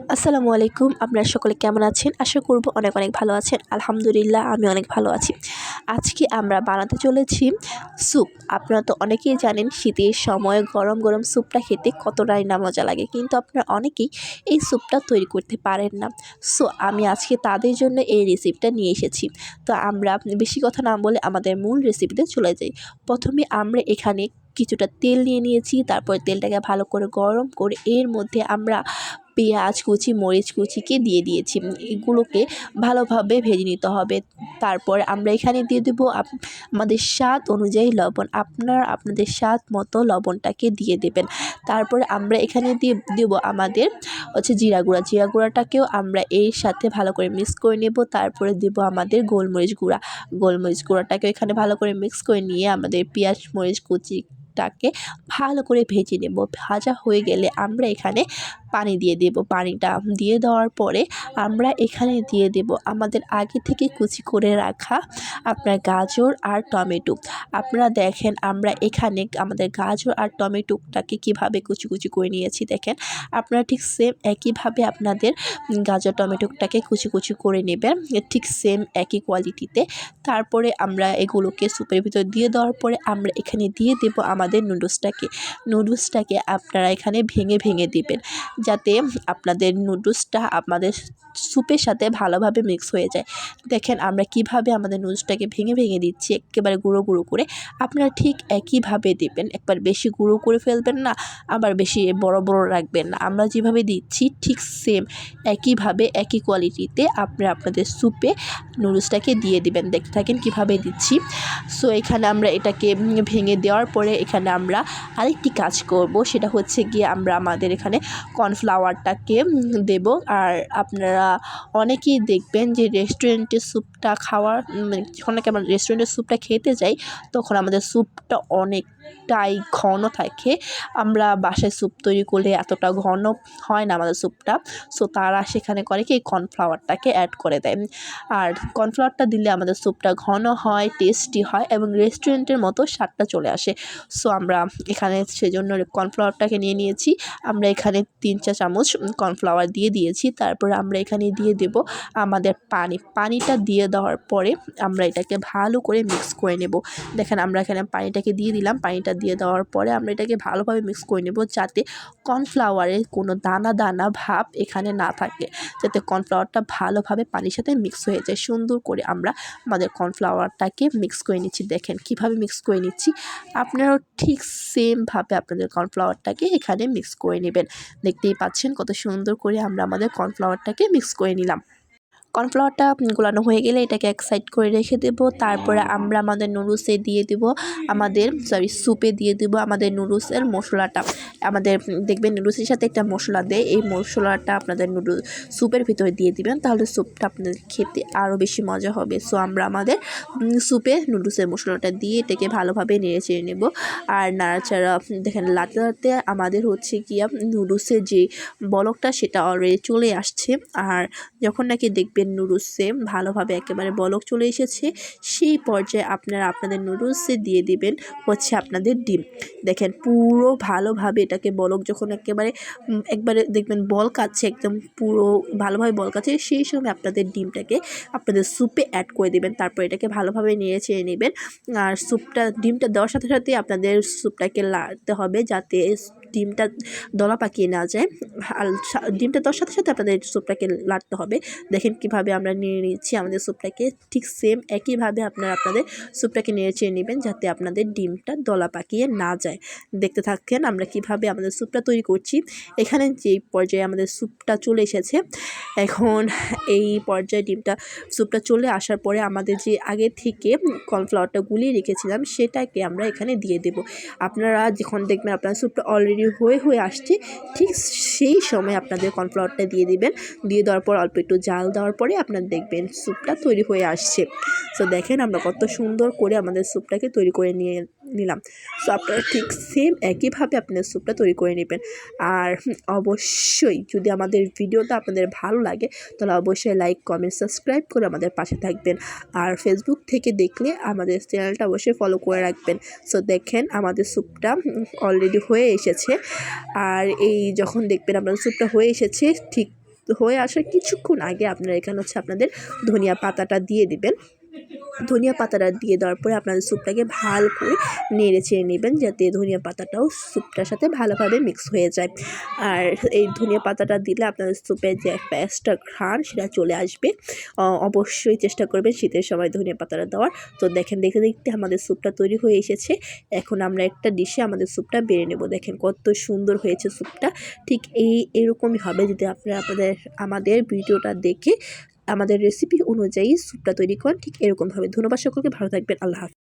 আসসালামু আলাইকুম। আপনারা সকলে কেমন আছেন? আশা করব অনেক অনেক ভালো আছেন। আলহামদুলিল্লাহ আমি অনেক ভালো আছি। আজকে আমরা বানাতে চলেছি স্যুপ। আপনারা তো অনেকেই জানেন শীতের সময় গরম গরম স্যুপটা খেতে কতটাই না মজা লাগে। কিন্তু আপনারা অনেকেই এই স্যুপটা তৈরি করতে পারেন না। সো আমি আজকে তাদের জন্য এই রেসিপিটা নিয়ে এসেছি। তো আমরা বেশি কথা না বলে আমাদের মূল রেসিপিতে চলে যাই। প্রথমে আমরা এখানে কিছুটা তেল নিয়ে নিয়েছি। তারপর তেলটাকে ভালো করে গরম করে এর মধ্যে আমরা পেঁয়াজ কুচি, মরিচ কুচিকে দিয়ে দিয়েছি। এগুলোকে ভালোভাবে ভেজে নিতে হবে। তারপর আমরা এখানে দিয়ে দেবো আমাদের স্বাদ অনুযায়ী লবণ। আপনারা আপনাদের স্বাদ মতো লবণটাকে দিয়ে দেবেন। তারপরে আমরা এখানে দিয়ে দেবো আমাদের জিরা গুঁড়া। জিরা গুঁড়াটাকেও আমরা এর সাথে ভালো করে মিক্স করে নেব। তারপরে দেবো আমাদের গোলমরিচ গুঁড়া। গোলমরিচ গুঁড়াটাকেও এখানে ভালো করে মিক্স করে নিয়ে আমাদের পেঁয়াজ মরিচ কুচিটাকে ভালো করে ভেজে নেব। ভাজা হয়ে গেলে আমরা এখানে পানি দিয়ে দেব। পানিটা দিয়ে দেওয়ার পরে আমরা এখানে দিয়ে দেব আমাদের আগে থেকে কুচি করে রাখা আপনার গাজর আর টমেটো। আপনারা দেখেন আমরা এখানে আমাদের গাজর আর টমেটোটাকে কীভাবে কুচি কুচি করে নিয়েছি দেখেন। আপনারা ঠিক সেম একইভাবে আপনাদের গাজর টমেটোটাকে কুচি কুচি করে নেবেন, ঠিক সেম একই কোয়ালিটিতে। তারপরে আমরা এগুলোকে স্যুপের ভিতর দিয়ে দেওয়ার পরে আমরা এখানে দিয়ে দেব আমাদের নুডলসটাকে আপনারা এখানে ভেঙে ভেঙে দিবেন, যাতে আপনাদের নুডলসটা আমাদের স্যুপের সাথে ভালোভাবে মিক্স হয়ে যায়। দেখেন আমরা কিভাবে আমাদের নুডলসটাকে ভেঙে ভেঙে দিচ্ছি একেবারে গুঁড়ো গুঁড়ো করে। আপনারা ঠিক একইভাবে দিবেন, একবার বেশি গুঁড়ো করে ফেলবেন না, আবার বেশি বড় বড় রাখবেন না। আমরা যেভাবে দিচ্ছি ঠিক সেম একইভাবে একই কোয়ালিটিতে আপনারা আপনাদের স্যুপে নুডলসটাকে দিয়ে দিবেন। দেখতে থাকেন কীভাবে দিচ্ছি। সো এখানে আমরা এটাকে ভেঙে দেওয়ার পরে এখানে আমরা আরেকটি কাজ করব, সেটা হচ্ছে গিয়ে আমরা আমাদের এখানে কর্নফ্লাওয়ারটাকে দেব। আর আপনারা অনেকেই দেখবেন যে রেস্টুরেন্টের স্যুপটা খাওয়ার যখন নাকি আমরা রেস্টুরেন্টের স্যুপটা খেতে যাই তখন আমাদের স্যুপটা অনেকটাই ঘন থাকে। আমরা বাসায় স্যুপ তৈরি করলে এতটা ঘন হয় না আমাদের স্যুপটা। সো তারা সেখানে করে কি কর্নফ্লাওয়ারটাকে অ্যাড করে দেয়। আর কর্নফ্লাওয়ারটা দিলে আমাদের স্যুপটা ঘন হয়, টেস্টি হয় এবং রেস্টুরেন্টের মতো স্বাদটা চলে আসে। সো আমরা এখানে সেজন্য কর্নফ্লাওয়ারটাকে নিয়ে নিয়েছি। আমরা এখানে 3-4 চামচ কর্নফ্লাওয়ার দিয়ে দিয়েছি। তারপরে আমরা এখানে দিয়ে দেব আমাদের পানিটা দিয়ে দেওয়ার পরে আমরা এটাকে ভালো করে মিক্স করে নেব। দেখেন আমরা এখানে পানিটাকে দিয়ে দিলাম। পানিটা দিয়ে দেওয়ার পরে আমরা এটাকে ভালোভাবে মিক্স করে নেব, যাতে কর্নফ্লাওয়ারের কোনো দানা দানা ভাব এখানে না থাকে, যাতে কর্নফ্লাওয়ারটা ভালোভাবে পানির সাথে মিক্স হয়ে যায়। সুন্দর করে আমরা আমাদের কর্নফ্লাওয়ারটাকে মিক্স করে নিচ্ছি। দেখেন কিভাবে মিক্স করে নিচ্ছি। আপনারাও ঠিক সেমভাবে আপনাদের কর্নফ্লাওয়ারটাকে এখানে মিক্স করে নেবেন। দেখতেই পাচ্ছেন কত সুন্দর করে আমরা আমাদের কর্নফ্লাওয়ারটাকে মিক্স করে নিলাম। কর্নফ্লাওয়ারটা গোলানো হয়ে গেলে এটাকে এক সাইড করে রেখে দেব। তারপরে আমরা আমাদের নুডলসে দিয়ে দেব স্যুপে দিয়ে দেব আমাদের নুডলসের মশলাটা। আমাদের দেখবেন নুডলসের সাথে একটা মশলা দেয়, এই মশলাটা আপনাদের স্যুপের ভিতরে দিয়ে দিবেন, তাহলে স্যুপটা আপনাদের খেতে আরও বেশি মজা হবে। সো আমরা আমাদের স্যুপে নুডলসের মশলাটা দিয়ে এটাকে ভালোভাবে নেড়ে চেড়ে নেব। আর নাড়াচাড়া দেখেন লাতে লাতে আমাদের হচ্ছে গিয়া নুডলসের যে বলকটা সেটা অলরেডি চলে আসছে। আর যখন নাকি দেখবেন নুডলসে ভালোভাবে একেবারে বলক চলে এসেছে, সেই পর্যায়ে আপনারা আপনাদের নুডলসে দিয়ে দিবেন হচ্ছে আপনাদের ডিম। দেখেন পুরো ভালোভাবে এটাকে বলক যখন একবারে দেখবেন বলকাচ্ছে, একদম পুরো ভালোভাবে বলকাচ্ছে, সেই সময় আপনাদের ডিমটাকে আপনাদের স্যুপে অ্যাড করে দেবেন। তারপর এটাকে ভালোভাবে নেড়ে চেড়ে নেবেন। আর ডিমটা দেওয়ার সাথে সাথে আপনাদের স্যুপটাকে লাড়তে হবে, যাতে ডিমটা দলা পাকিয়ে না যায়। আর ডিমটা দেওয়ার সাথে সাথে আপনাদের স্যুপটাকে লাড়তে হবে। দেখেন কিভাবে আমরা নিয়ে নিচ্ছি আমাদের স্যুপটাকে, ঠিক সেম একইভাবে আপনারা আপনাদের স্যুপটাকে নেড়ে চেড়ে নেবেন, যাতে আপনাদের ডিমটা দলা পাকিয়ে না যায়। দেখতে থাকেন আমরা কিভাবে আমাদের স্যুপটা তৈরি করছি। এখানে যেই পর্যায়ে আমাদের স্যুপটা চলে এসেছে, এখন এই পর্যায়ে স্যুপটা চলে আসার পরে আমাদের যে আগে থেকে কর্নফ্লাওয়ারটা গুলিয়ে রেখেছিলাম সেটাকে আমরা এখানে দিয়ে দেব। আপনারা যখন দেখবেন আপনার স্যুপটা অলরেডি হয়ে আসছে, ঠিক সেই সময় আপনাদের কর্নফ্লাওয়ারটা দিয়ে দিবেন। দিয়ে দেওয়ার পর অল্প একটু জাল দেওয়ার পরে আপনারা দেখবেন স্যুপটা তৈরি হয়ে আসছে। সো দেখেন আমরা কত সুন্দর করে আমাদের স্যুপটাকে তৈরি করে নিলাম। সো আপনারা ঠিক সেম একইভাবে আপনাদের স্যুপটা তৈরি করে নেবেন। আর অবশ্যই যদি আমাদের ভিডিওটা আপনাদের ভালো লাগে তাহলে অবশ্যই লাইক কমেন্ট সাবস্ক্রাইব করে আমাদের পাশে থাকবেন। আর ফেসবুক থেকে দেখলে আমাদের চ্যানেলটা অবশ্যই ফলো করে রাখবেন। সো দেখেন আমাদের স্যুপটা অলরেডি হয়ে এসেছে। আর এই যখন দেখবেন আপনাদের স্যুপটা হয়ে এসেছে, ঠিক হয়ে আসার কিছুক্ষণ আগে আপনারা এখানে হচ্ছে আপনাদের ধনিয়া পাতাটা দিয়ে দিবেন। ধনিয়া পাতাটা দিয়ে দেওয়ার পরে আপনাদের স্যুপটাকে ভালো করে নেড়ে চেড়ে নেবেন, যাতে ধনিয়া পাতাটাও স্যুপটার সাথে ভালোভাবে মিক্স হয়ে যায়। আর এই ধনিয়া পাতাটা দিলে আপনাদের স্যুপের যে একটা এক্সট্রা ঘ্রাণ সেটা চলে আসবে। অবশ্যই চেষ্টা করবেন শীতের সময় ধনিয়া পাতাটা দেওয়ার। তো দেখেন দেখতে দেখতে আমাদের স্যুপটা তৈরি হয়ে এসেছে। এখন আমরা একটা ডিশে আমাদের স্যুপটা বেড়ে নেব। দেখেন কত সুন্দর হয়েছে স্যুপটা। ঠিক এরকমই হবে যদি আপনারা আমাদের ভিডিওটা দেখে আমাদের রেসিপি অনুযায়ী স্যুপটা তৈরি করেন, ঠিক এরকমভাবে। ধন্যবাদ সকলকে, ভালো থাকবেন, আল্লাহ হাফেজ।